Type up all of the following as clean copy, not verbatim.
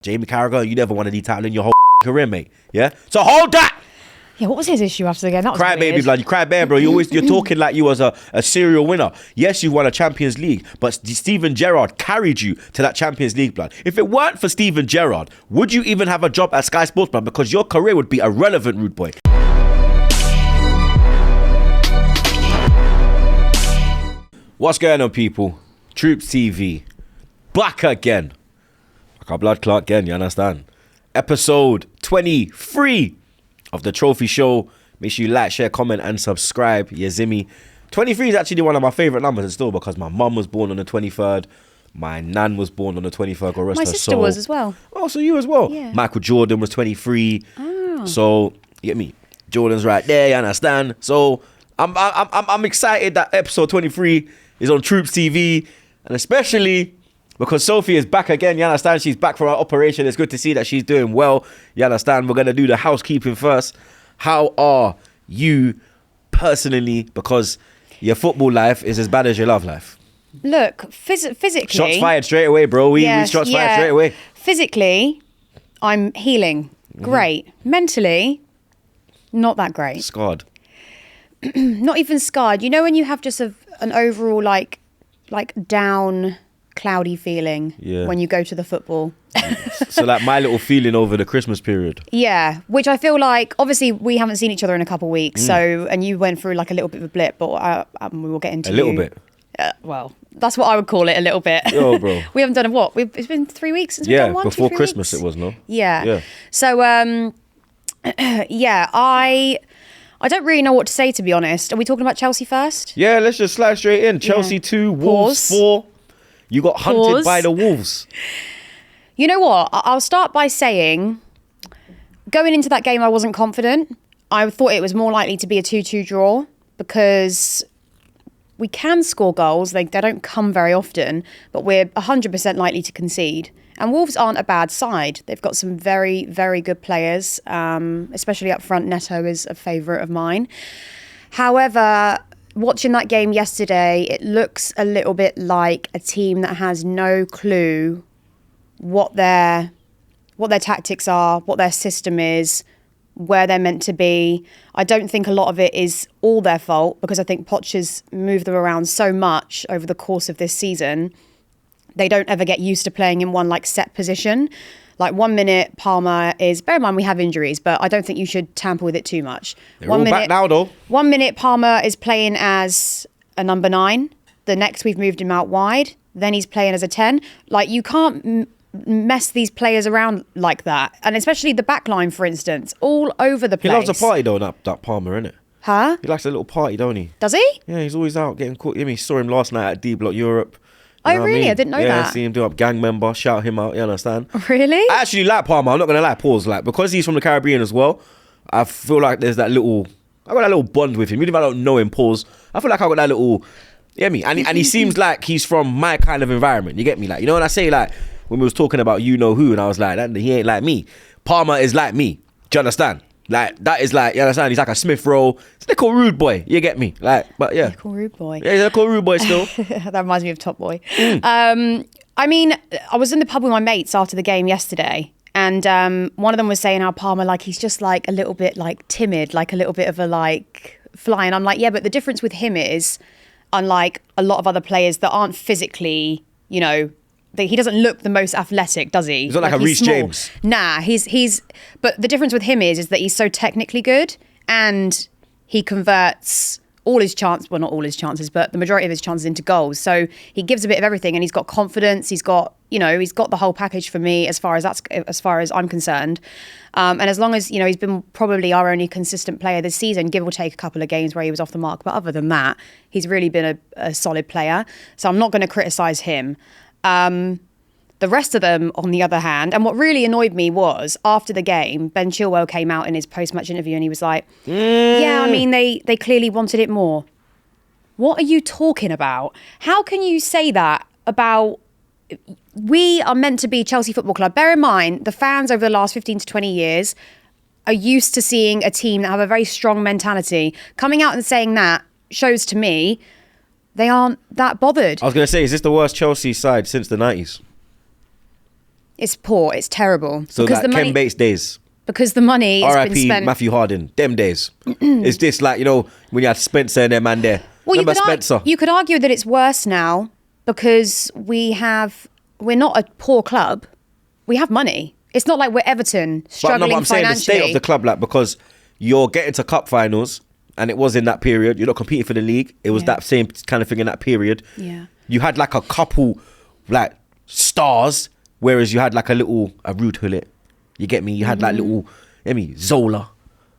Jamie Carragher, you never won any title in your whole career, mate. Yeah? So hold that! Yeah, what was his issue after the game? That was Cry weird. baby, blood. You cry bear, bro. You're talking like you was a serial winner. Yes, you won a Champions League, but Steven Gerrard carried you to that Champions League, blood. If it weren't for Steven Gerrard, would you even have a job at Sky Sports, blood? Because your career would be irrelevant, rude boy. What's going on, people? TroopzTV back again. Like our blood clot again, you understand? Episode 23 of the Trophy Show. Make sure you like, share, comment, and subscribe. Yeah, Zimmy. 23 is actually one of my favourite numbers still, because my mum was born on the 23rd. My nan was born on the 23rd. God rest My her sister soul. was as well. Oh, so you as well? Yeah. Michael Jordan was 23. Oh. So, you get me? Jordan's right there, you understand? So, I'm excited that episode 23 is on TroopzTV, and especially because Sophie is back again, you understand? She's back from her operation. It's good to see that she's doing well, you understand? We're going to do the housekeeping first. How are you personally? Because your football life is as bad as your love life. Look, physically... Shots fired straight away, bro. We shots fired straight away. Physically, I'm healing. Great. Mentally, not that great. Scarred. Not even scarred. You know when you have just an overall like down, cloudy feeling when you go to the football? So like my little feeling over the Christmas period. Yeah, which I feel like, obviously we haven't seen each other in a couple of weeks, so, and you went through like a little bit of a blip, but we will get into A little bit. Well, that's what I would call it, a little bit. Yo, bro. We haven't done a what? It's been 3 weeks since we've done one, before 2, 3 Christmas weeks? it was, no? Yeah. So, yeah, I don't really know what to say, to be honest. Are we talking about Chelsea first? Yeah, let's just slide straight in. Chelsea 2, Wolves 4. You got hunted by the Wolves. You know what? I'll start by saying, going into that game, I wasn't confident. I thought it was more likely to be a 2-2 draw because we can score goals. They don't come very often, but we're 100% likely to concede. And Wolves aren't a bad side. They've got some very, very good players, especially up front. Neto is a favourite of mine. However, watching that game yesterday, it looks a little bit like a team that has no clue what their tactics are, what their system is, where they're meant to be. I don't think a lot of it is all their fault, because I think Poch has moved them around so much over the course of this season. They don't ever get used to playing in one like set position. Like 1 minute Palmer is, bear in mind we have injuries, but I don't think you should tamper with it too much. They're all back now though. 1 minute Palmer is playing as a number 9. The next we've moved him out wide. Then he's playing as a 10. Like, you can't mess these players around like that. And especially the back line, for instance, all over the place. He loves a party though, that Palmer, innit? Huh? He likes a little party, don't he? Does he? Yeah, he's always out getting caught. I saw him last night at D Block Europe. Oh, really? I didn't know that. Yeah, see him do up gang member, shout him out, you understand? Really? I actually like Palmer, I'm not going to lie, pause. Like, because he's from the Caribbean as well, I feel like there's that little, I got that little bond with him. Even if I don't know him, pause, I feel like I got that little, you get me? And he seems like he's from my kind of environment, you get me? Like, you know when I say, like, when we was talking about you know who, and I was like, he ain't like me. Palmer is like me, do you understand? Like, that is like, you understand? He's like a Smith Rowe. It's a little rude boy. You get me? Like, but yeah. Little rude boy. Yeah, he's a little rude boy still. That reminds me of Top Boy. I mean, I was in the pub with my mates after the game yesterday, and one of them was saying how Palmer, like, he's just like a little bit like timid, like a little bit of a like fly. And I'm like, yeah, but the difference with him is, unlike a lot of other players that aren't physically, you know, he doesn't look the most athletic, does he? He's not like a Reece James. Nah, he's. But the difference with him is that he's so technically good, and he converts all his chances. Well, not all his chances, but the majority of his chances into goals. So he gives a bit of everything, and he's got confidence. He's got the whole package for me as far as I'm concerned. And as long as he's been probably our only consistent player this season, give or take a couple of games where he was off the mark. But other than that, he's really been a solid player. So I'm not going to criticise him. The rest of them, on the other hand, and what really annoyed me was, after the game, Ben Chilwell came out in his post-match interview and he was like, yeah, I mean, they clearly wanted it more. What are you talking about? How can you say that about... We are meant to be Chelsea Football Club. Bear in mind, the fans over the last 15 to 20 years are used to seeing a team that have a very strong mentality. Coming out and saying that shows to me they aren't that bothered. I was going to say, is this the worst Chelsea side since the 90s? It's poor. It's terrible. So because like Ken Bates days. Because the money has been R.I.P. spent. Matthew Harden. Them days. Is this like, you know, when you had Spencer and their man there? Well, Remember Spencer? you could argue that it's worse now because we're not a poor club. We have money. It's not like we're Everton struggling but I'm saying financially. the state of the club, like, because you're getting to cup finals and it was in that period. You're not competing for the league. It was that same kind of thing in that period. Yeah. You had like a couple like stars, whereas you had like a Ruud Hullet. You get me? You had like little, Zola.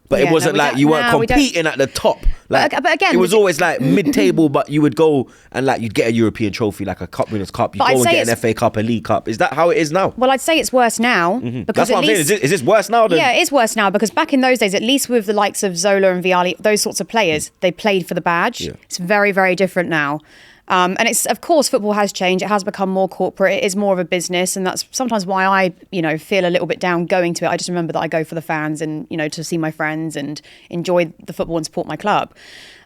But it wasn't like you weren't competing at the top. Like, but again, it was always like mid-table, but you would go and like you'd get a European trophy, like a Cup Winners' Cup. You go and get an FA Cup, a League Cup. Is that how it is now? Well, I'd say it's worse now. Because That's what I'm saying. Is this worse now? Yeah, it is worse now because back in those days, at least with the likes of Zola and Vialli, those sorts of players, they played for the badge. Yeah. It's very, very different now. And it's, of course, football has changed. It has become more corporate. It is more of a business. And that's sometimes why I, feel a little bit down going to it. I just remember that I go for the fans and, to see my friends and enjoy the football and support my club.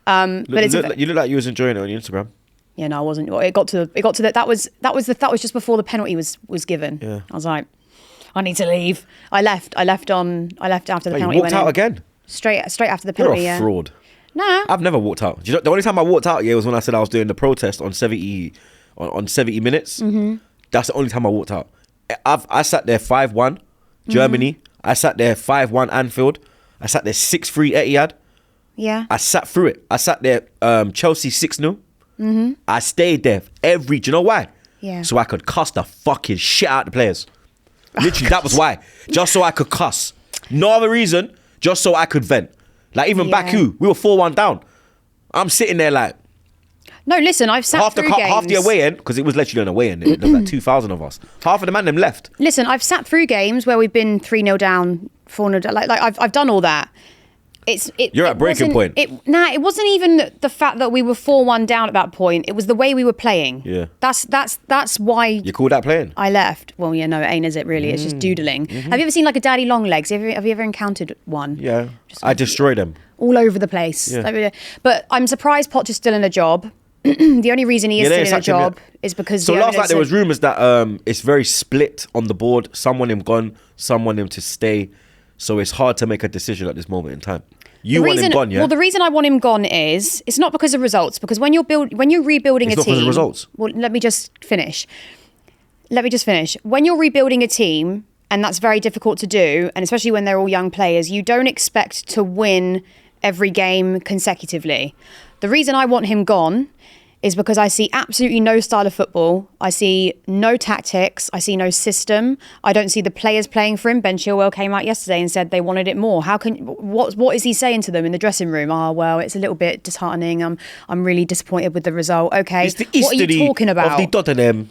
But you look like you was enjoying it on your Instagram. Yeah, no, I wasn't. It got to that was just before the penalty was given. Yeah. I was like, I need to leave. I left after the penalty. You walked out again? Straight after the You're penalty. a fraud. Nah. I've never walked out. Do you know, the only time I walked out was when I said I was doing the protest on 70 minutes. That's the only time I walked out. I sat there 5-1 Germany. I sat there 5-1 Anfield. I sat there 6-3 Etihad. Yeah. I sat through it. I sat there Chelsea 6-0. I stayed there do you know why? Yeah. So I could cuss the fucking shit out of the players. Literally, that was why. Just so I could cuss. No other reason. Just so I could vent. Like even Baku, we were 4-1 down. I'm sitting there like... No, listen, I've sat through games. Half the away end, because it was literally an away end. There was like 2,000 of us. Half of the man them left. Listen, I've sat through games where we've been 3-0 down, 4-0 down. Like I've done all that. You're at breaking point. It wasn't even the fact that we were 4-1 down at that point. It was the way we were playing. Yeah. That's why... You call that playing? I left. Well, yeah, no, it ain't, is it really? It's just doodling. Have you ever seen like a daddy long legs? Have you ever encountered one? Yeah. I destroy them. All over the place. Yeah. But I'm surprised Poch is still in a job. The only reason he is still in a job is because... So last night there was rumours that it's very split on the board. Some want him gone, some want him to stay. So it's hard to make a decision at this moment in time. You want him gone, yeah? Well, the reason I want him gone is it's not because of results. Because when you're rebuilding a team, it's not because of results. Well, let me just finish. When you're rebuilding a team, and that's very difficult to do, and especially when they're all young players, you don't expect to win every game consecutively. The reason I want him gone is because I see absolutely no style of football. I see no tactics. I see no system. I don't see the players playing for him. Ben Chilwell came out yesterday and said they wanted it more. What is he saying to them in the dressing room? Oh, well, it's a little bit disheartening. I'm really disappointed with the result. Okay, what are you talking about? Of the Tottenham.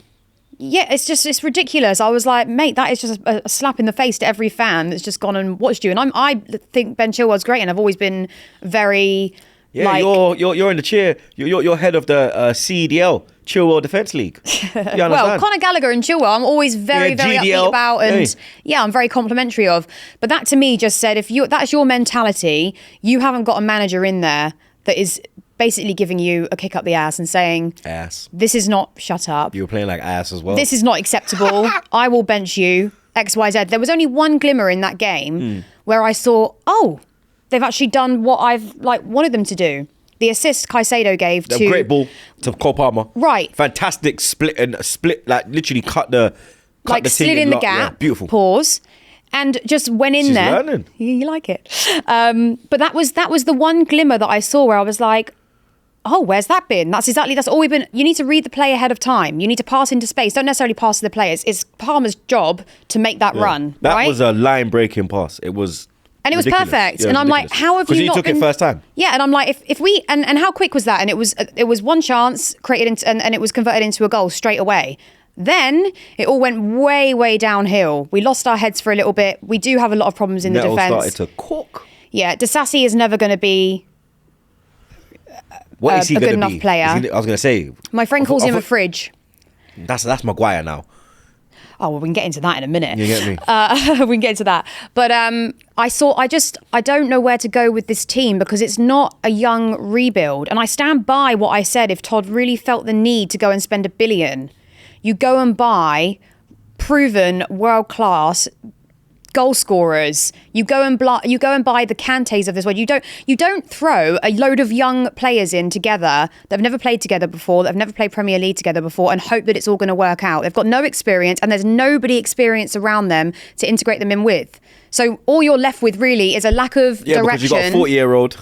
Yeah, it's ridiculous. I was like, mate, that is just a slap in the face to every fan that's just gone and watched you. And I think Ben Chilwell's great, and I've always been very... Yeah, like, you're in the chair. You're head of the CDL, Chilwell Defence League. Well, Conor Gallagher and Chilwell, I'm always very upbeat about, and I'm very complimentary of. But that to me just said, if that's your mentality, you haven't got a manager in there that is basically giving you a kick up the ass and saying, ass. This is not, shut up. You were playing like ass as well. This is not acceptable. I will bench you. X, Y, Z. There was only one glimmer in that game where I saw, they've actually done what I've wanted them to do. The assist Caicedo gave to... great ball to Cole Palmer. Right. Fantastic split, like literally cut the slid in the gap. Yeah, beautiful. Pause. And just went in there. She's learning. You like it. But that was the one glimmer that I saw where I was like, oh, where's that been? That's all we've been... You need to read the play ahead of time. You need to pass into space. Don't necessarily pass to the players. It's Palmer's job to make that run, That right? was a line-breaking pass. It was... And it was ridiculous. perfect. Yeah, and I'm ridiculous. like, how have you not... Because he took it first time. Yeah, and I'm like, if we... And how quick was that? And it was one chance created into, and it was converted into a goal straight away. Then it all went way, way downhill. We lost our heads for a little bit. We do have a lot of problems in the defence. Started to cook. Yeah, Disasi is never going to be What is he a going good to enough be? player. I was going to say... My friend calls him a fridge. That's Maguire now. Oh, well, we can get into that in a minute. You get me? We can get into that. But I don't know where to go with this team because it's not a young rebuild. And I stand by what I said. If Todd really felt the need to go and spend $1 billion, you go and buy proven world class goal scorers. You go and buy the Kantés of this world. You don't throw a load of young players in together that have never played together before, that have never played Premier League together before, and hope that it's all going to work out. They've got no experience, and there's nobody experienced around them to integrate them in with. So all you're left with really is a lack of direction. Because you've got a 40-year-old.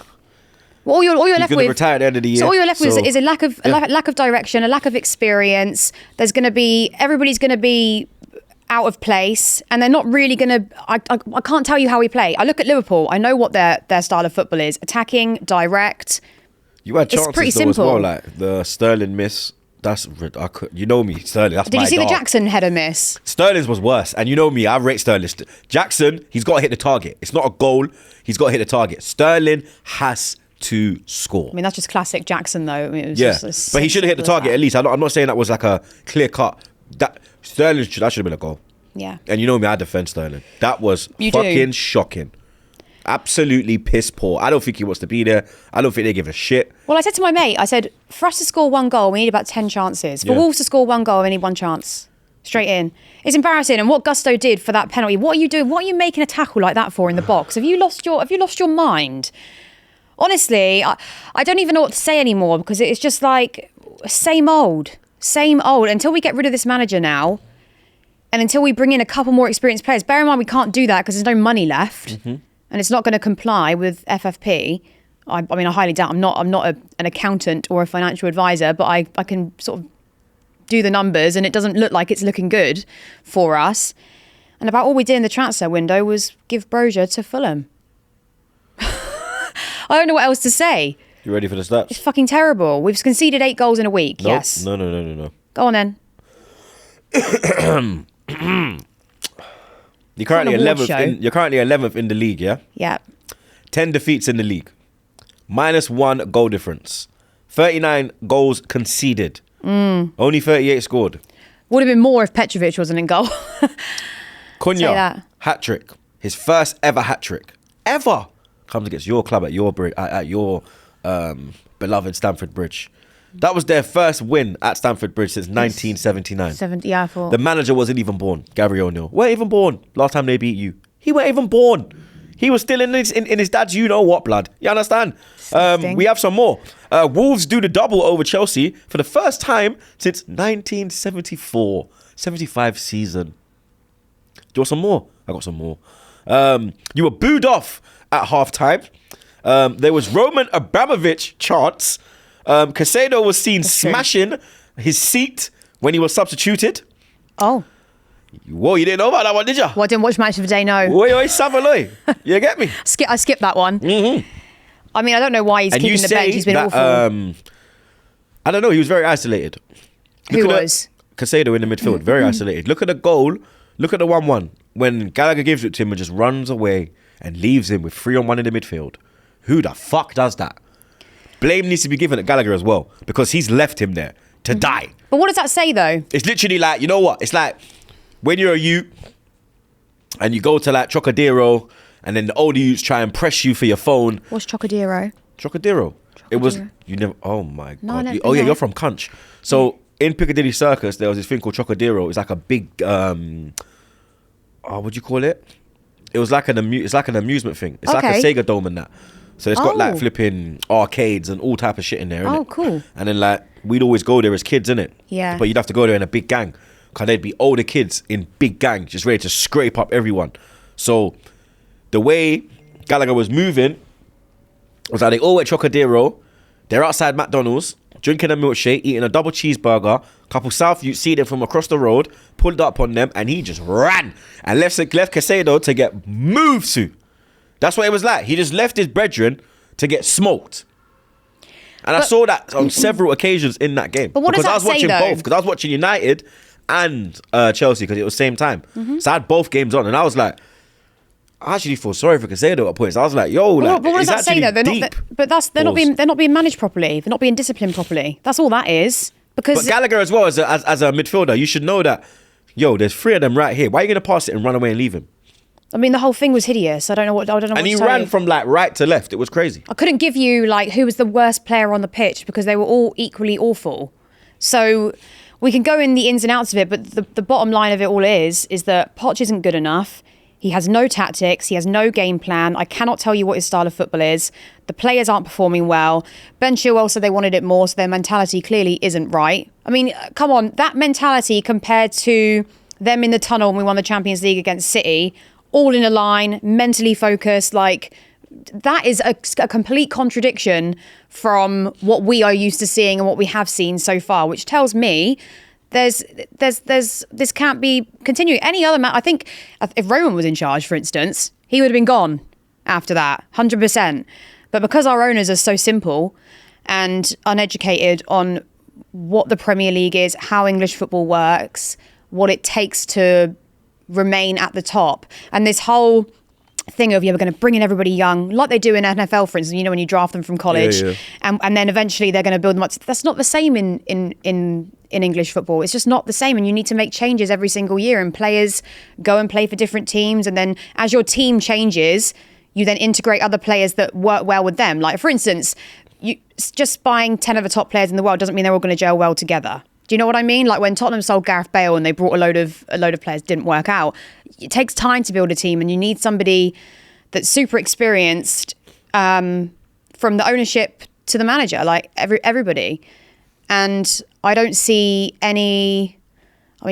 Well, all you're left with. Retire at the end of the year. So all you're left with is a lack of direction, a lack of experience. Everybody's going to be out of place, and they're not really going to. I can't tell you how we play. I look at Liverpool. I know what their style of football is: attacking, direct. You had chances it's pretty though simple. as well, like the Sterling miss. You know me, Sterling. That's Did my you see dog. the Jackson header miss? Sterling's was worse, and you know me. I rate Sterling. Jackson, he's got to hit the target. It's not a goal. He's got to hit the target. Sterling has to score. I mean, that's just classic Jackson, though. I mean, it was but he should have hit the target at least. I'm not saying that was like a clear cut. That Sterling, that should have been a goal. Yeah. And you know me, I defend Sterling. That was fucking shocking. Absolutely piss poor. I don't think he wants to be there. I don't think they give a shit. Well, I said to my mate, I said, for us to score one goal, we need about 10 chances. For Wolves to score one goal, we need one chance. Straight in. It's embarrassing. And what Gusto did for that penalty, what are you doing? What are you making a tackle like that for in the box? Have you lost your mind? Honestly, I don't even know what to say anymore, because it's just like same old. Until we get rid of this manager now, and until we bring in a couple more experienced players. Bear in mind, we can't do that because there's no money left, and it's not going to comply with FFP. I mean, I highly doubt. I'm not an accountant or a financial advisor, but I can sort of do the numbers, and it doesn't look like it's looking good for us. And about all we did in the transfer window was give Brozier to Fulham. I don't know what else to say. You ready for the stats? It's fucking terrible. We've conceded 8 goals in a week. Nope. Yes. No. Go on then. You're currently 11th. You're currently 11th in the league. Yeah. Yeah. 10 defeats in the league. -1 goal difference. 39 goals conceded. Only 38 scored. Would have been more if Petrovic wasn't in goal. Cunha, hat-trick. His first ever hat-trick. Ever. Comes against your club at your beloved Stamford Bridge. That was their first win at Stamford Bridge since 1979. I thought. The manager wasn't even born, Gary O'Neill. Weren't even born last time they beat you. He weren't even born. He was still in his dad's you-know-what blood. You understand? We have some more. Wolves do the double over Chelsea for the first time since 1974. 75 season. Do you want some more? I got some more. You were booed off at half-time. There was Roman Abramovich chants. Caicedo was seen smashing his seat when he was substituted. Oh. Whoa, you didn't know about that one, did you? Well, I didn't watch Match of the Day, no. Oi, Savaloy. You get me? I skipped that one. Mm-hmm. I mean, I don't know why he's keeping the bench. He's been awful. I don't know. He was very isolated. Who was? Caicedo in the midfield. Very isolated. Look at the goal. Look at the 1-1. When Gallagher gives it to him and just runs away and leaves him with 3-on-1 in the midfield. Who the fuck does that? Blame needs to be given at Gallagher as well, because he's left him there to die. But what does that say, though? It's literally like, you know what? It's like when you're a youth and you go to like Trocadero, and then the older youths try and press you for your phone. What's Trocadero? Trocadero. It was, you never, oh my No, God. Oh yeah, you're from Cunch. So in Piccadilly Circus, there was this thing called Trocadero. It's like a big, what'd you call it? It was like it's like an amusement thing. It's like a Sega Dome and that. So it's got like flipping arcades and all type of shit in there, innit? Oh, cool. And then like, we'd always go there as kids, innit? Yeah. But you'd have to go there in a big gang. Because there'd be older kids in big gangs just ready to scrape up everyone. So the way Gallagher was moving was like they all at Trocadero. They're outside McDonald's, drinking a milkshake, eating a double cheeseburger. Couple South youths see them from across the road, pulled up on them, and he just ran and left Caicedo to get moved to. That's what it was like. He just left his brethren to get smoked. And I saw that on several occasions in that game. But what does that say, though? Because I was watching both. Because I was watching United and Chelsea, because it was same time. So I had both games on, and I was like, I actually feel sorry for Caicedo at points. I was like, yo, like, but what does that say, though? They're not being managed properly. They're not being disciplined properly. That's all that is. Because But Gallagher as well, as a midfielder, you should know that, yo, there's 3 of them right here. Why are you going to pass it and run away and leave him? I mean, the whole thing was hideous. I don't know what to say. And he ran from like right to left. It was crazy. I couldn't give you like who was the worst player on the pitch because they were all equally awful. So we can go in the ins and outs of it, but the bottom line of it all is that Poch isn't good enough. He has no tactics. He has no game plan. I cannot tell you what his style of football is. The players aren't performing well. Ben Chilwell said they wanted it more, so their mentality clearly isn't right. I mean, come on, that mentality compared to them in the tunnel when we won the Champions League against City, all in a line, mentally focused, like that is a complete contradiction from what we are used to seeing and what we have seen so far, which tells me there's this can't be continuing. Any other man, I think if Roman was in charge, for instance, he would have been gone after that, 100%. But because our owners are so simple and uneducated on what the Premier League is, how English football works, what it takes to remain at the top, and this whole thing of, we're going to bring in everybody young, like they do in NFL, for instance, when you draft them from college, and then eventually they're going to build them up. That's not the same in English football. It's just not the same, and you need to make changes every single year, and players go and play for different teams, and then as your team changes, you then integrate other players that work well with them. Like, for instance, just buying 10 of the top players in the world doesn't mean they're all going to gel well together. Do you know what I mean? Like when Tottenham sold Gareth Bale and they brought a load of players, didn't work out. It takes time to build a team, and you need somebody that's super experienced, from the ownership to the manager, like everybody. And I don't see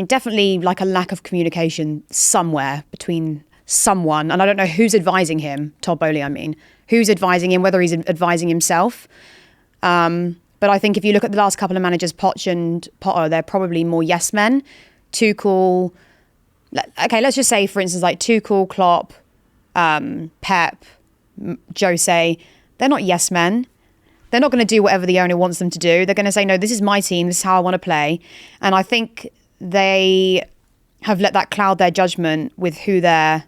definitely like a lack of communication somewhere between someone, and I don't know who's advising him, Todd Bowley, who's advising him, whether he's advising himself. But I think if you look at the last couple of managers, Poch and Potter, they're probably more yes men. Tuchel, okay, let's just say, for instance, like Tuchel, Klopp, Pep, Jose, they're not yes men. They're not going to do whatever the owner wants them to do. They're going to say, no, this is my team, this is how I want to play. And I think they have let that cloud their judgment with who they're,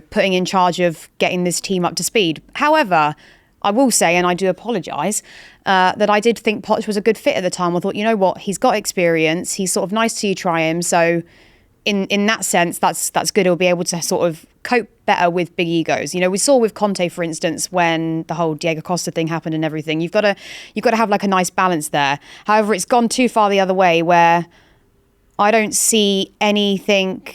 putting in charge of getting this team up to speed. However, I will say, and I do apologise, that I did think Poch was a good fit at the time. I thought, you know what, he's got experience. He's sort of nice till you try him. So in that sense, that's good. He'll be able to sort of cope better with big egos. We saw with Conte, for instance, when the whole Diego Costa thing happened and everything. You've got to have like a nice balance there. However, it's gone too far the other way, where I don't see anything.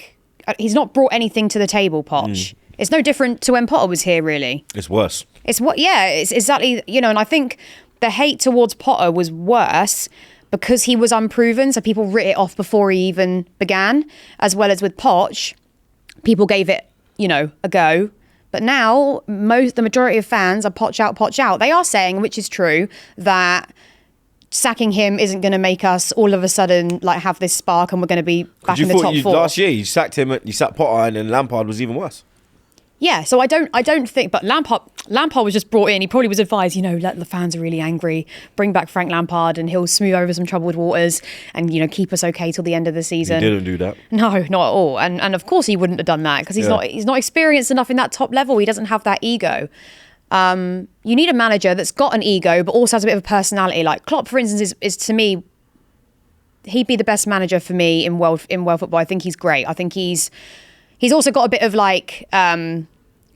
He's not brought anything to the table, Poch. It's no different to when Potter was here, really. It's worse. It's exactly, and I think the hate towards Potter was worse because he was unproven, so people writ it off before he even began, as well as with Poch, people gave it, a go. But now, the majority of fans are Poch out, Poch out. They are saying, which is true, that sacking him isn't going to make us all of a sudden like have this spark and we're going to be back in the top four. Last year, you sacked Potter, and then Lampard was even worse. Yeah, so I don't think, but Lampard was just brought in. He probably was advised, let the fans are really angry, bring back Frank Lampard, and he'll smooth over some troubled waters and keep us okay till the end of the season. He didn't do that. No, not at all. And of course he wouldn't have done that because he's not experienced enough in that top level. He doesn't have that ego. You need a manager that's got an ego but also has a bit of a personality. Like Klopp, for instance, is to me, he'd be the best manager for me in world football. I think he's great. I think he's also got a bit of like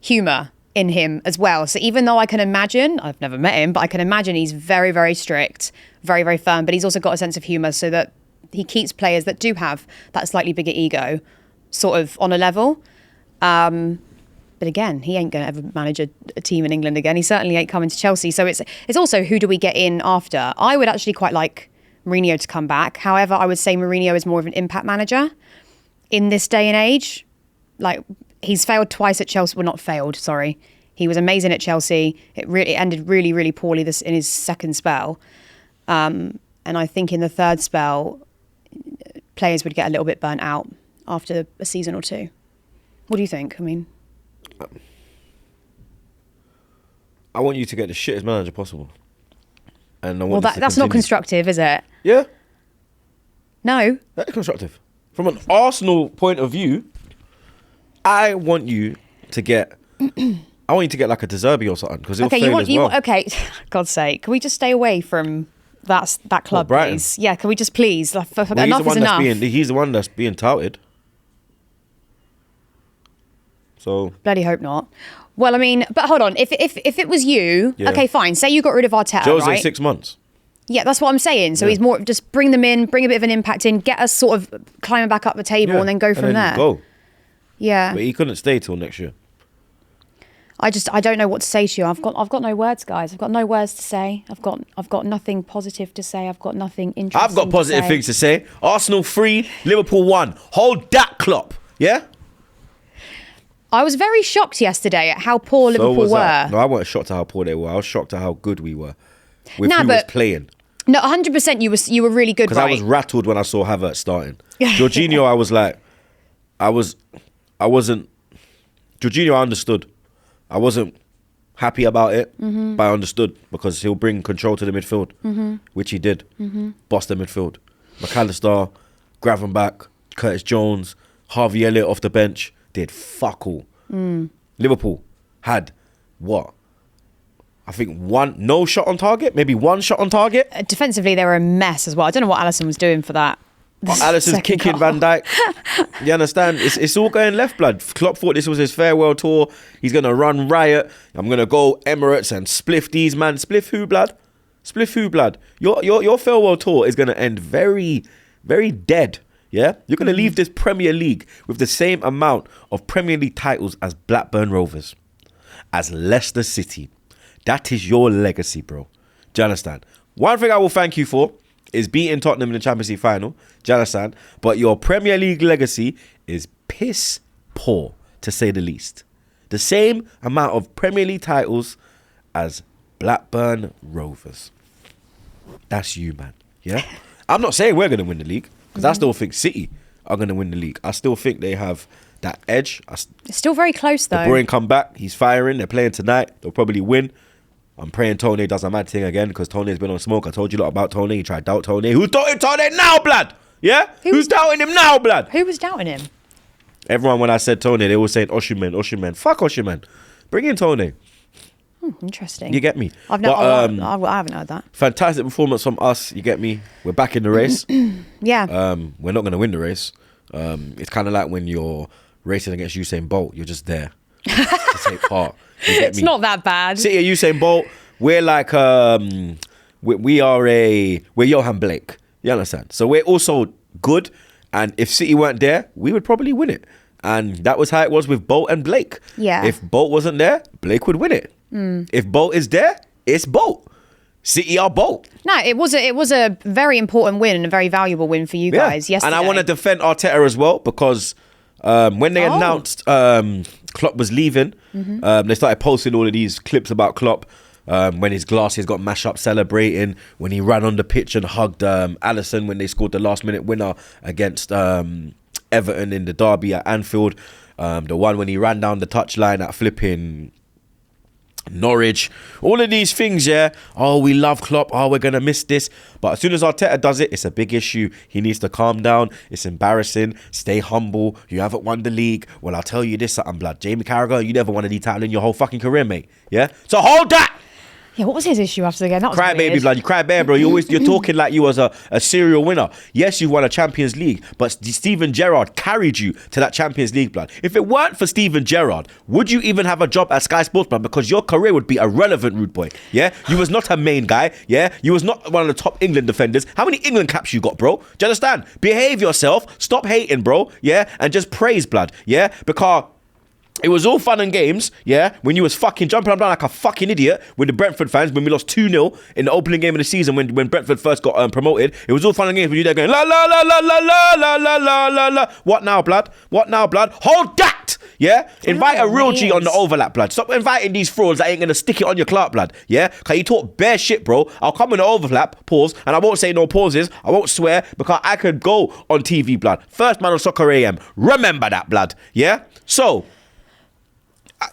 humour in him as well. So even though I can imagine, I've never met him, but I can imagine he's very, very strict, very, very firm, but he's also got a sense of humour so that he keeps players that do have that slightly bigger ego sort of on a level. But again, he ain't going to ever manage a team in England again. He certainly ain't coming to Chelsea. So it's also, who do we get in after? I would actually quite like Mourinho to come back. However, I would say Mourinho is more of an impact manager in this day and age. Like, he's failed twice at Chelsea. Well, not failed, sorry. He was amazing at Chelsea. It ended really, really poorly in his second spell. And I think in the third spell, players would get a little bit burnt out after a season or two. What do you think? I want you to get the shittest manager possible. And that's not constructive, is it? Yeah. No. That's constructive. From an Arsenal point of view, I want you to get like a De Zerbi or something, because okay, God's sake, can we just stay away from that club, please? Yeah, can we just please? Enough is enough. He's the one that's being touted. So bloody hope not. Well, but hold on. If it was you, okay, fine. Say you got rid of Arteta, Jose, right? 6 months. Yeah, that's what I'm saying. So he's more just bring them in, bring a bit of an impact in, get us sort of climbing back up the table, and then go from there. Go. Yeah. But he couldn't stay till next year. I don't know what to say to you. I've got no words, guys. I've got no words to say. I've got nothing positive to say. I've got nothing interesting. I've got positive things to say. Arsenal 3, Liverpool 1. Hold that, Klopp. Yeah. I was very shocked yesterday at how poor Liverpool were. No, I wasn't shocked at how poor they were. I was shocked at how good we were with who was but playing. No, 100%. You were really good. Because I was rattled when I saw Havertz starting. Jorginho, I was like, I wasn't. Jorginho, I understood. I wasn't happy about it, but I understood because he'll bring control to the midfield, which he did. Boss the midfield. McAllister, Gravenbach, Curtis Jones, Harvey Elliott off the bench did fuck all. Liverpool had what? I think no shot on target, maybe one shot on target. Defensively, they were a mess as well. I don't know what Alisson was doing for that. Alisson's kicking goal. Van Dijk. You understand? It's all going left, blood. Klopp thought this was his farewell tour. He's going to run riot. I'm going to go Emirates and spliff these man. Spliff who, blood? Spliff who, blood? Your farewell tour is going to end very, very dead. Yeah? You're going to leave this Premier League with the same amount of Premier League titles as Blackburn Rovers, as Leicester City. That is your legacy, bro. Do you understand? One thing I will thank you for is beating Tottenham in the Champions League final. Do you understand? But your Premier League legacy is piss poor, to say the least. The same amount of Premier League titles as Blackburn Rovers. That's you, man. Yeah? I'm not saying we're going to win the league, because I still think City are going to win the league. I still think they have that edge. It's still very close, though. De Bruyne come back. He's firing. They're playing tonight. They'll probably win. I'm praying Tony does a mad thing again because Tony's been on smoke. I told you a lot about Tony. He tried to doubt Tony. Who's doubting Tony now, blood? Yeah? Who's doubting him now, blood? Who was doubting him? Everyone, when I said Tony, they always saying Osimhen. Fuck Osimhen. Bring in Tony. Interesting. You get me? I haven't heard that. Fantastic performance from us. You get me? We're back in the race. Yeah. We're not going to win the race. It's kind of like when you're racing against Usain Bolt. You're just there to take part. It's not that bad. City are Usain Bolt. We're like we're Johan Blake. You understand? So we're also good. And if City weren't there, we would probably win it. And that was how it was with Bolt and Blake. Yeah. If Bolt wasn't there, Blake would win it. If Bolt is there, it's Bolt. City are Bolt. No, it was a very important win and a very valuable win for you guys yesterday. And I want to defend Arteta as well because when they announced Klopp was leaving, they started posting all of these clips about Klopp when his glasses got mashed up celebrating, when he ran on the pitch and hugged Alisson when they scored the last minute winner against Everton in the derby at Anfield, the one when he ran down the touchline at flipping Norwich, all of these things, yeah. Oh, we love Klopp. Oh, we're going to miss this. But as soon as Arteta does it, it's a big issue. He needs to calm down. It's embarrassing. Stay humble. You haven't won the league. Well, I'll tell you this, something, blood. Jamie Carragher, you never won any title in your whole fucking career, mate. Yeah? So hold that! Yeah, what was his issue after the game? That was cry weird. baby, blood. You cry bear, bro. You're talking like you was a serial winner. Yes, you won a Champions League, but Steven Gerrard carried you to that Champions League, blood. If it weren't for Steven Gerrard, would you even have a job at Sky Sports, blood? Because your career would be irrelevant, rude boy. Yeah, you was not a main guy. Yeah, you was not one of the top England defenders. How many England caps you got, bro? Do you understand? Behave yourself. Stop hating, bro. Yeah, and just praise, blood. Yeah, because it was all fun and games, yeah, when you was fucking jumping up down like a fucking idiot with the Brentford fans when we lost 2-0 in the opening game of the season when Brentford first got promoted. It was all fun and games when you there going la la la la la la la la la la. What now, blood? What now, blood? Hold that! Yeah? Invite a real G on the overlap, blood. Stop inviting these frauds that ain't gonna stick it on your clout, blood. Yeah? Cause you talk bare shit, bro. I'll come in the overlap, pause, and I won't say no pauses. I won't swear because I could go on TV, blood. First man on Soccer AM. Remember that, blood. Yeah? So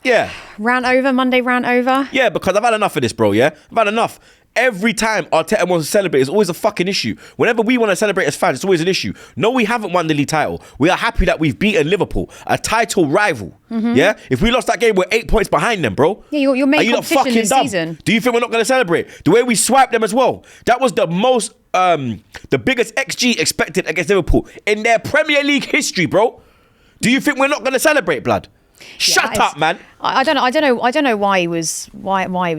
yeah. Rant over, Monday rant over. Yeah, because I've had enough of this, bro, yeah? I've had enough. Every time Arteta wants to celebrate, it's always a fucking issue. Whenever we want to celebrate as fans, it's always an issue. No, we haven't won the league title. We are happy that we've beaten Liverpool, a title rival. Yeah? If we lost that game, we're 8 points behind them, bro. Yeah, your main competition this season. Do you think we're not going to celebrate? The way we swiped them as well. That was the most, the biggest XG expected against Liverpool in their Premier League history, bro. Do you think we're not going to celebrate, blood? Shut up, man. I don't know why he was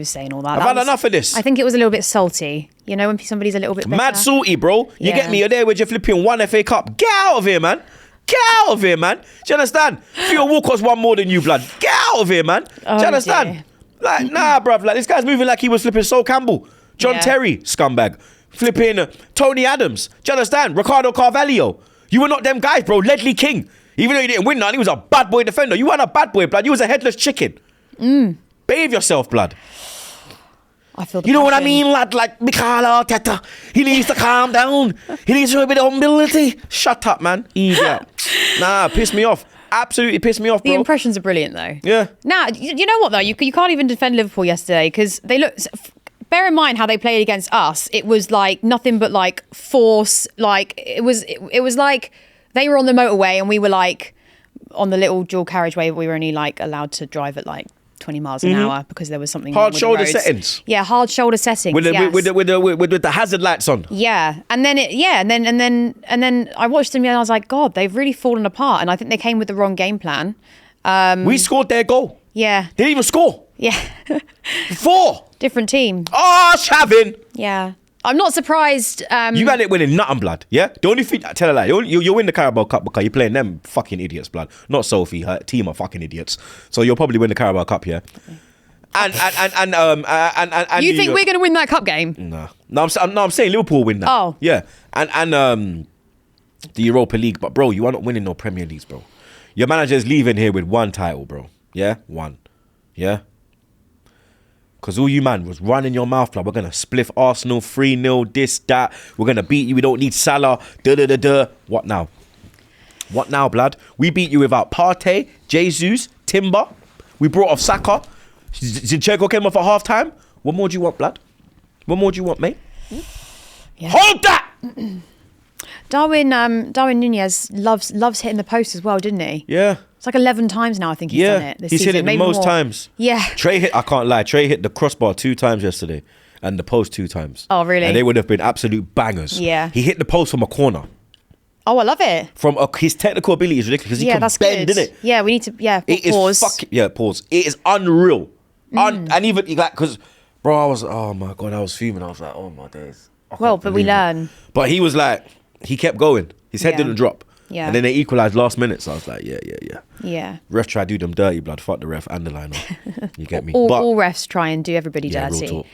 saying all that. I've had enough of this. I think it was a little bit salty. You know, when somebody's a little bit bitter. Mad salty, bro. You get me? You're there with your flipping one FA Cup. Get out of here, man. Get out of here, man. Do you understand? Theo Walcott's won more than you, blood. Get out of here, man. Do you understand? Dear. Like, nah, bruv. Like, this guy's moving like he was flipping Sol Campbell. John Terry, scumbag. Flipping Tony Adams. Do you understand? Ricardo Carvalho. You were not them guys, bro. Ledley King. Even though he didn't win nothing, he was a bad boy defender. You weren't a bad boy, blood. You was a headless chicken. Behave yourself, blood. I feel the You know what I passion. mean, lad? Like Mikel Arteta. He needs to calm down. He needs to show a bit of humility. Shut up, man. Idiot. Nah, piss me off. Absolutely pissed me off, bro. The impressions are brilliant, though. Yeah. Nah, you know what, though? You can't even defend Liverpool yesterday because they look... Bear in mind how they played against us. It was like nothing but like force. Like it was like they were on the motorway and we were like on the little dual carriageway. We were only like allowed to drive at like 20 miles an hour because there was something wrong Hard with shoulder the roads. settings. Yeah, hard shoulder settings. With the, yes. with the hazard lights on. Yeah, and then and then I watched them and I was like, God, they've really fallen apart. And I think they came with the wrong game plan. We scored their goal. Yeah, They didn't even score. yeah, 4. different team. Oh, Shavin. Yeah, I'm not surprised. You got it winning nothing, blood. Yeah? The only thing, tell a lie, you win the Carabao Cup because you're playing them fucking idiots, blood. Not Sophie, her team are fucking idiots. So you'll probably win the Carabao Cup, yeah? And you think we're going to win that cup game? No, I'm saying Liverpool win that. Oh. Yeah. And the Europa League. But, bro, you are not winning no Premier Leagues, bro. Your manager's leaving here with 1 title, bro. Yeah? 1. Yeah? Because all you man was running your mouth like we're going to spliff Arsenal 3-0, this, that. We're going to beat you. We don't need Salah. Da-da-da-da. What now? What now, blood? We beat you without Partey, Jesus, Timber. We brought off Saka. Zinchenko came off at half-time. What more do you want, blood? What more do you want, mate? Yeah. Hold that! Darwin Nunez loves hitting the post as well, didn't he? Yeah. It's like 11 times now I think he's done it this he's season. hit it the Maybe most more. times. Yeah. Trey hit, I can't lie, Trey hit the crossbar 2 times yesterday and the post 2 times. Oh, really? And they would have been absolute bangers. Yeah. He hit the post from a corner. Oh, I love it. His technical ability is ridiculous because he Yeah, can that's bend, good. innit? Yeah, we need to, It pause. is pause. It is unreal. And even like, because, bro, I was, oh my God, I was fuming. I was like, oh my days. Well, but we learn. But he was like, he kept going. His head Yeah. didn't drop. Yeah. And then they equalised last minute. So I was like, yeah. Yeah. Ref try to do them dirty, blood. Fuck the ref and the line. You get me? All refs try and do everybody yeah, dirty. real talk.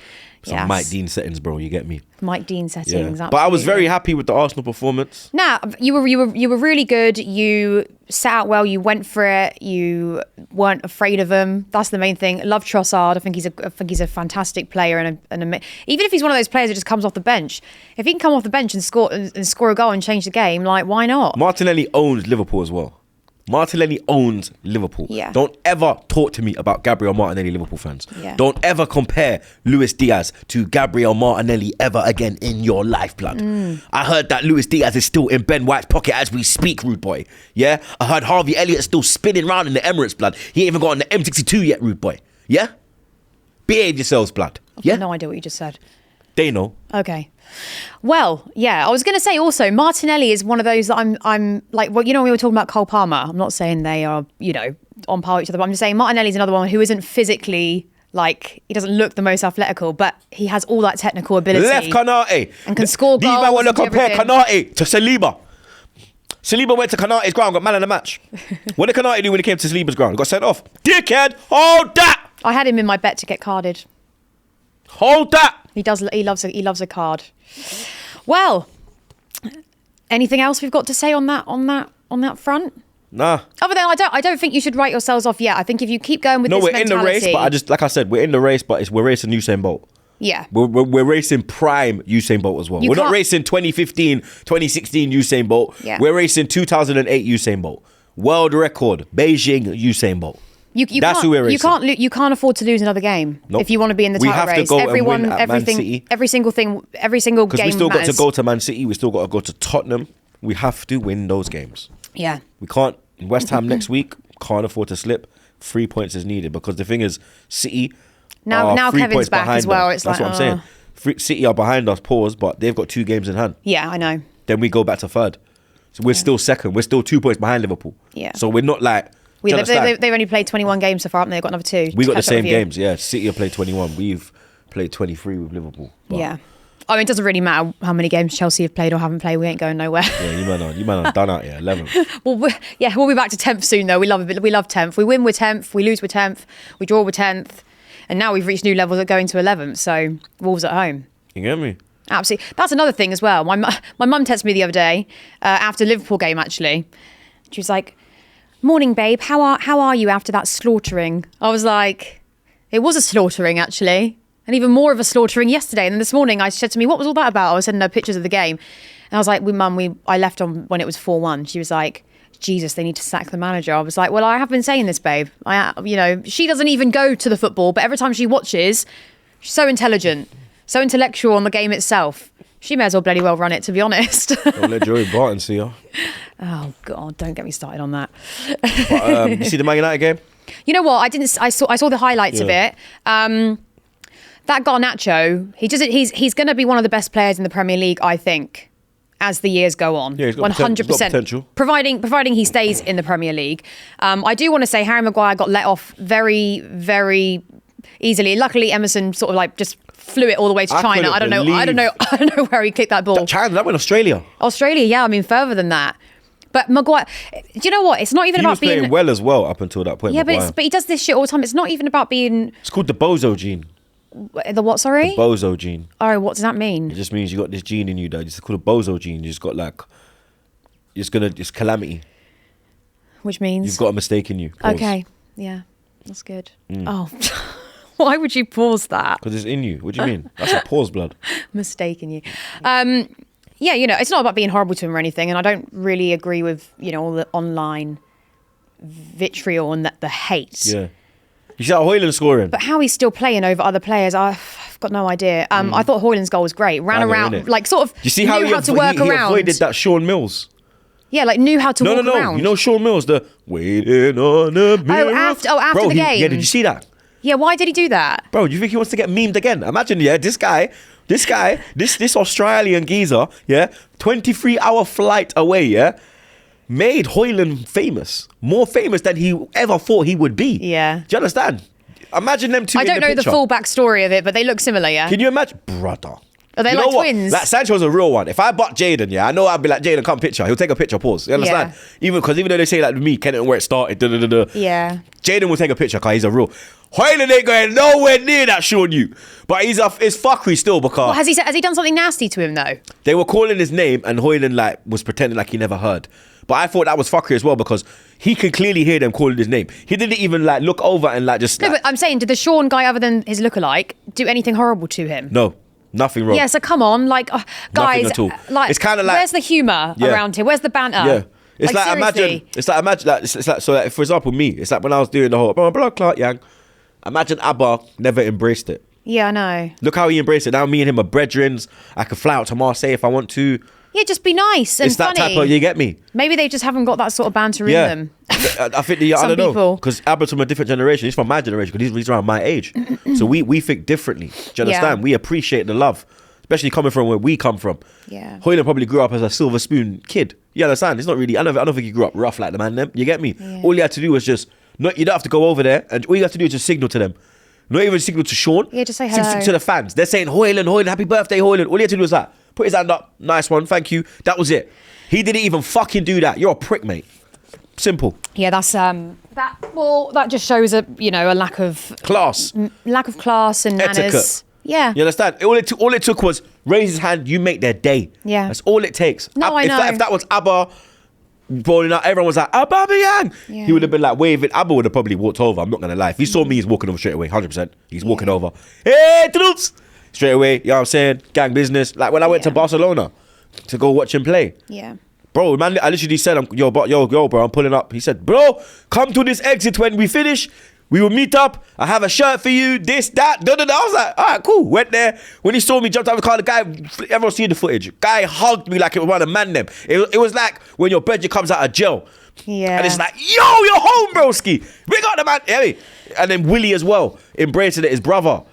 Some Yes. Mike Dean settings, bro. You get me? Mike Dean settings. Yeah. Absolutely. But I was very happy with the Arsenal performance. Nah, you were really good. You sat out well. You went for it. You weren't afraid of him. That's the main thing. Love Trossard. I think he's a fantastic player even if he's one of those players that just comes off the bench. If he can come off the bench and score a goal and change the game, like why not? Martinelli owns Liverpool as well. Martinelli owns Liverpool. Yeah. Don't ever talk to me about Gabriel Martinelli, Liverpool fans. Yeah. Don't ever compare Luis Diaz to Gabriel Martinelli ever again in your life, blood. I heard that Luis Diaz is still in Ben White's pocket as we speak, rude boy. Yeah? I heard Harvey Elliott's still spinning around in the Emirates, blood. He ain't even got on the M62 yet, rude boy. Yeah? Behave yourselves, blood. Yeah? I have no idea what you just said. They know. Okay. Well, yeah, I was going to say also Martinelli is one of those that I'm like, well, you know, we were talking about Cole Palmer. I'm not saying they are, you know, on par with each other, but I'm just saying Martinelli's another one who isn't physically, like, he doesn't look the most athletical, but he has all that technical ability. Left Kanate. And can score goals. These men want to and do compare everything. Kanate to Saliba. Saliba went to Kanate's ground, got man of the match. What did Kanate do when he came to Saliba's ground? Got sent off. Dickhead, hold that! I had him in my bet to get carded. Hold that! He loves a card. Well, anything else we've got to say on that front? Nah. Other than I don't think you should write yourselves off yet. I think if you keep going with No, this we're in the mentality, race, but I just, like I said, we're in the race, but we're racing Usain Bolt. yeah. We're racing prime Usain Bolt as well. You We're not can't- racing 2015, 2016 Usain Bolt. Yeah. We're racing 2008 Usain Bolt. World record, Beijing Usain Bolt. That's who we're racing. You can't afford to lose another game Nope. if you want to be in the We title have to race. go and Everyone, win at Man everything, City. every single game Because we still got to matters. go to Man City. We still got to go to Tottenham. We have to win those games. Yeah. We can't. West Ham next week, can't afford to slip. 3 points is needed because the thing is, City. Now are 3 Kevin's points back behind as well. us. It's That's like, what I'm saying. City are behind us, pause, but they've got 2 games in hand. Yeah, I know. Then we go back to third. So we're still second. We're still 2 points behind Liverpool. Yeah. So we're not like They've only played 21 games so far, haven't they? They've got another 2. We got the same games, yeah. City have played 21. We've played 23 with Liverpool. But yeah. I mean, it doesn't really matter how many games Chelsea have played or haven't played. We ain't going nowhere. Yeah, you man are done out here. 11. Well, we'll be back to 10th soon, though. We love 10th. We win with 10th. We lose with 10th. We draw with 10th. And now we've reached new levels of going to 11th. So Wolves at home. You get me? Absolutely. That's another thing as well. My mum texted me the other day after the Liverpool game, actually. She was like, "Morning, babe. How are you after that slaughtering?" I was like, it was a slaughtering, actually. And even more of a slaughtering yesterday. And then this morning, I said to me, "What was all that about?" I was sending her pictures of the game. And I was like, I left on when it was 4-1. She was like, "Jesus, they need to sack the manager." I was like, well, I have been saying this, babe. She doesn't even go to the football, but every time she watches, she's so intelligent, so intellectual on the game itself. She may as well bloody well run it, to be honest. Don't let Joey Barton see her. Oh, God, don't get me started on that. But, you see the Man United game? You know what? I saw the highlights of it. That Garnacho, he's going to be one of the best players in the Premier League, I think, as the years go on. Yeah, he's got 100%. He's got potential. Providing he stays in the Premier League. I do want to say Harry Maguire got let off very, very easily. Luckily, Emerson sort of like just flew it all the way to China. I don't know where he kicked that ball. China, that went Australia. Australia, yeah. I mean, further than that. But Maguire, do you know what? It's not even about being... He was playing well as well up until that point. Yeah, but he does this shit all the time. It's not even about being... It's called the bozo gene. The what, sorry? The bozo gene. Oh, what does that mean? It just means you got this gene in you that it's called a bozo gene. You just got like... It's calamity. Which means? You've got a mistake in you. Pause. Okay, yeah. That's good. Oh, why would you pause that? Because it's in you. What do you mean? That's a pause, blood. Mistake in you. Yeah, it's not about being horrible to him or anything, and I don't really agree with, all the online vitriol and the hate. Yeah. You see Hojlund scoring. But how he's still playing over other players, I've got no idea. I thought Hojlund's goal was great. Ran around, like sort of you see how knew he how to work around. He avoided that Sean Mills. Yeah, like knew how to walk around. You know Sean Mills, the waiting on a mirror. After the game. Yeah, did you see that? Yeah, why did he do that? Bro, do you think he wants to get memed again? Imagine, this Australian geezer, 23-hour flight away, made Hojlund famous. More famous than he ever thought he would be. Yeah. Do you understand? Imagine them two I in don't the know picture. the full backstory of it, but they look similar, yeah? Can you imagine? Brother. Are they like twins? Like Sancho's a real one. If I bought Jaden, I know I'd be like, Jaden, come picture. He'll take a picture, pause. You understand? Yeah. Even though they say like with me, Kenneth where it started, Yeah. Jaden will take a picture because he's a real. Hojlund ain't going nowhere near that showing you. But it's fuckery still because... Well, has he done something nasty to him though? They were calling his name and Hojlund was pretending like he never heard. But I thought that was fuckery as well because he could clearly hear them calling his name. He didn't even look over and just... No, but I'm saying, did the Sean guy other than his lookalike do anything horrible to him? No. Nothing wrong. Yeah, so come on, guys. Nothing at all. It's kind of like, where's the humour around here? Where's the banter? Yeah, it's like seriously. imagine. For example, me. It's like when I was doing the whole blood clot, yang. Imagine Abba never embraced it. Yeah, I know. Look how he embraced it. Now me and him are brethrens. I could fly out to Marseille if I want to. Yeah, just be nice and it's funny. It's that type of, you get me? Maybe they just haven't got that sort of banter in them. I think I don't know. Because Abba's from a different generation. He's from my generation because he's around my age. So we think differently. Do you understand? Yeah. We appreciate the love. Especially coming from where we come from. Yeah. Hojlund probably grew up as a silver spoon kid. You understand? It's not really, I don't think he grew up rough like the man them. You get me? Yeah. All you had to do was you don't have to go over there, and all you have to do is just signal to them. Not even signal to Sean. Yeah, just say hello. To the fans. They're saying, Hojlund, happy birthday, Hojlund. All you had to do was that. Put his hand up. Nice one, thank you. That was it. He didn't even fucking do that. You're a prick, mate. Simple. Yeah, that's that just shows a lack of class. Lack of class and etiquette. Manners. Yeah. You understand? All it took was raise his hand, you make their day. Yeah. That's all it takes. No, I know. If that was Abba rolling out, everyone was like, Aubameyang. Yeah. He would have been like waving. Abba would have probably walked over. I'm not going to lie. If he saw me, he's walking over straight away. 100%. He's walking over. Hey, Troopz! Straight away. You know what I'm saying? Gang business. Like when I went to Barcelona to go watch him play. Yeah. Bro, man, I literally said, yo, bro, I'm pulling up. He said, bro, come to this exit when we finish. We will meet up. I have a shirt for you. This, that, da. I was like, all right, cool. Went there. When he saw me, jumped out of the car. The guy, everyone seen the footage. Guy hugged me like it was one of the man them. It was like when your brother comes out of jail. Yeah. And it's like, yo, you're home, broski. We got the man. Yeah, and then Willie as well, embracing it, his brother.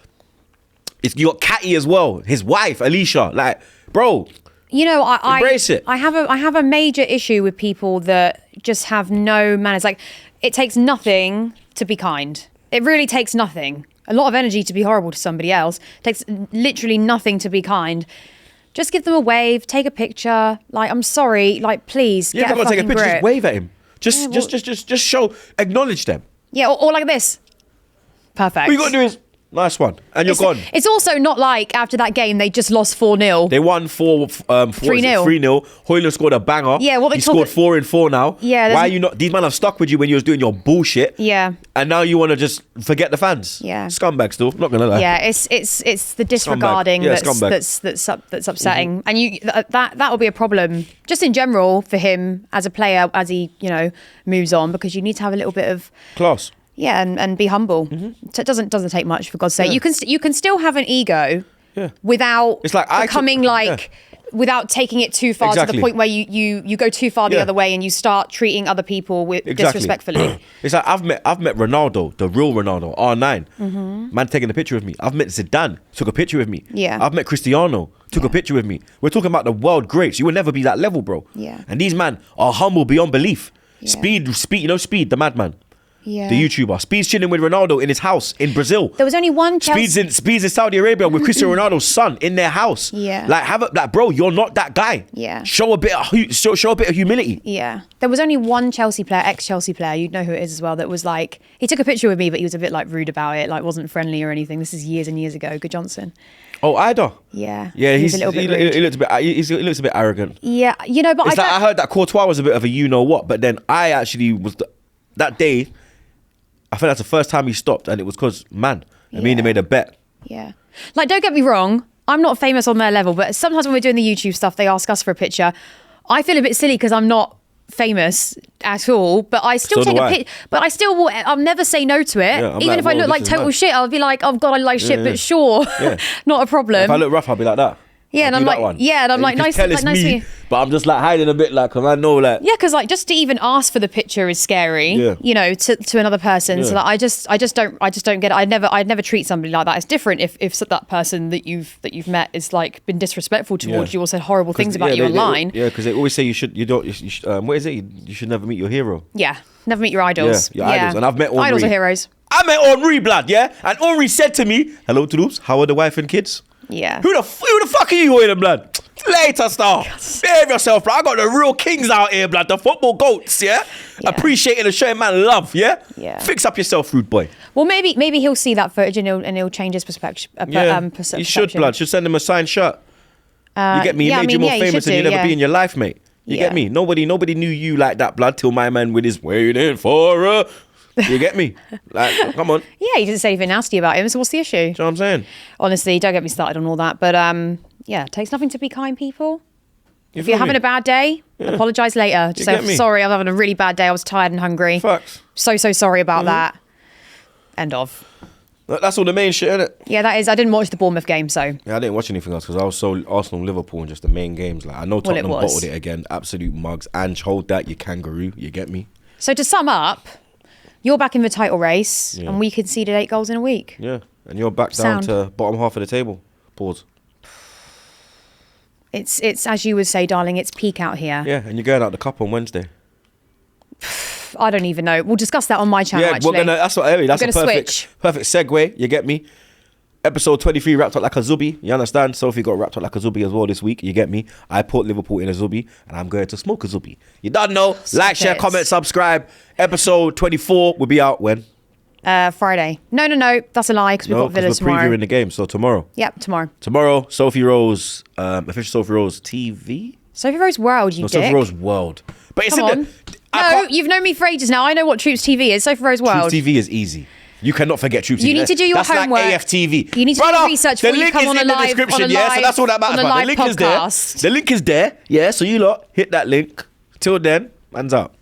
You got Catty as well, his wife, Alicia. Like, bro. I embrace it. I have a major issue with people that just have no manners. Like it takes nothing to be kind. It really takes nothing. A lot of energy to be horrible to somebody else. It takes literally nothing to be kind. Just give them a wave, take a picture. Like, I'm sorry, like, please, get a fucking take a picture, grip. just wave at him. Just show, acknowledge them. Yeah, or like this. Perfect. What you got to do is, nice one, and you're gone. It's also not like after that game they just lost 4-0. They won 3-0. 3-0. Hojlund scored a banger. Yeah, what they he scored 4 in 4 now. Yeah. Why are you not? These men have stuck with you when you was doing your bullshit. Yeah. And now you want to just forget the fans. Yeah. Scumbag still. Not gonna lie. Yeah, it's the disregarding that's upsetting, and that will be a problem just in general for him as a player as he moves on, because you need to have a little bit of class. Yeah, and be humble. So it doesn't take much, for God's sake. Yeah. You can still have an ego without becoming without taking it too far to the point where you go too far the other way and you start treating other people disrespectfully. It's like I've met Ronaldo, the real Ronaldo, R9. Man taking a picture with me. I've met Zidane, took a picture with me. Yeah. I've met Cristiano, took a picture with me. We're talking about the world greats. You will never be that level, bro. Yeah. And these man are humble beyond belief. Yeah. Speed, Speed, the madman. Yeah. The YouTuber. Speed's chilling with Ronaldo in his house in Brazil. There was only one Chelsea. Speed's in Saudi Arabia with Cristiano Ronaldo's son in their house. Yeah. Like bro, you're not that guy. Yeah. Show a bit of humility. Yeah. There was only one Chelsea player, ex-Chelsea player, you'd know who it is as well, that was like, he took a picture with me, but he was a bit like rude about it, like wasn't friendly or anything. This is years and years ago. Good Johnson. Oh, Ida. Yeah. Yeah, he's a little bit rude. He looks a bit arrogant. Yeah, but I heard that Courtois was a bit of a you-know-what, but then I actually was that day. I think that's the first time he stopped, and it was because, they made a bet. Yeah. Like, don't get me wrong, I'm not famous on their level, but sometimes when we're doing the YouTube stuff, they ask us for a picture. I feel a bit silly because I'm not famous at all, but I still take a picture. But I still will. I'll never say no to it. Yeah, even if I look like total shit, I'll be like, oh God, I like shit, but sure, not a problem. If I look rough, I'll be like that. Yeah, and I'm like, nice to you. But I'm just like hiding a bit, like, cause I know, like, yeah, because like just to even ask for the picture is scary, to another person. Yeah. So like, I just don't get it. I'd never treat somebody like that. It's different if that person that you've met is like been disrespectful towards you or said horrible things about you online. Because they always say you should what is it? You should never meet your hero. Yeah, never meet your idols. Yeah, your idols. And I've met Henri. Idols are heroes. I met Henri, blood, yeah, and Henri said to me, "Hello, Troopz. How are the wife and kids?" Yeah. Who the fuck are you holding, blood? Later, star. Behave yourself, blood. I got the real kings out here, blood. The football goats, yeah? Appreciating and showing man love, yeah? Yeah. Fix up yourself, rude boy. Well, maybe he'll see that footage and he'll change his perspective. He should, blood. Should send him a signed shirt. You get me? He made you more famous than you never be in your life, mate. You get me? Nobody knew you like that, blood, till my man with his waiting for a... You get me? Like, come on. Yeah, he didn't say anything nasty about him, so what's the issue? Do you know what I'm saying? Honestly, don't get me started on all that. But it takes nothing to be kind, people. If you're having a bad day, apologise later. Just say, sorry, I'm having a really bad day. I was tired and hungry. Facts. So sorry about that. End of. That's all the main shit, innit? Yeah, that is. I didn't watch the Bournemouth game, so. Yeah, I didn't watch anything else because I was so Arsenal, Liverpool, and just the main games. Like, I know Tottenham bottled it again. Absolute mugs. Ange, hold that, you kangaroo. You get me? So to sum up, you're back in the title race, and we conceded 8 goals in a week. Yeah, and you're back down to bottom half of the table. Pause. It's as you would say, darling, it's peak out here. Yeah, and you're going out the cup on Wednesday. I don't even know. We'll discuss that on my channel, actually. That's what I mean. That's a perfect segue. You get me? Episode 23 wrapped up like a zubi. You understand? Sophie got wrapped up like a zubi as well this week. You get me? I put Liverpool in a zubi, and I'm going to smoke a zubi. You don't know. Like, share, comment, subscribe. Episode 24 will be out when? Friday. No. That's a lie because we've got Villa tomorrow. We're previewing the game, so tomorrow. Yep, tomorrow. Tomorrow, Sophie Rose, official Sophie Rose TV. Sophie Rose World, dick. Sophie Rose World. But it's Come on. You've known me for ages now. I know what TroopzTV is. Sophie Rose World. TroopzTV is easy. You cannot forget TroopzTV. You need to do your homework. That's like AFTV. You need to do your research before you come on a live. The link is in the description, yeah? So that's all that matters. The link is there. The link is there. Yeah, so you lot hit that link. Till then, man's out.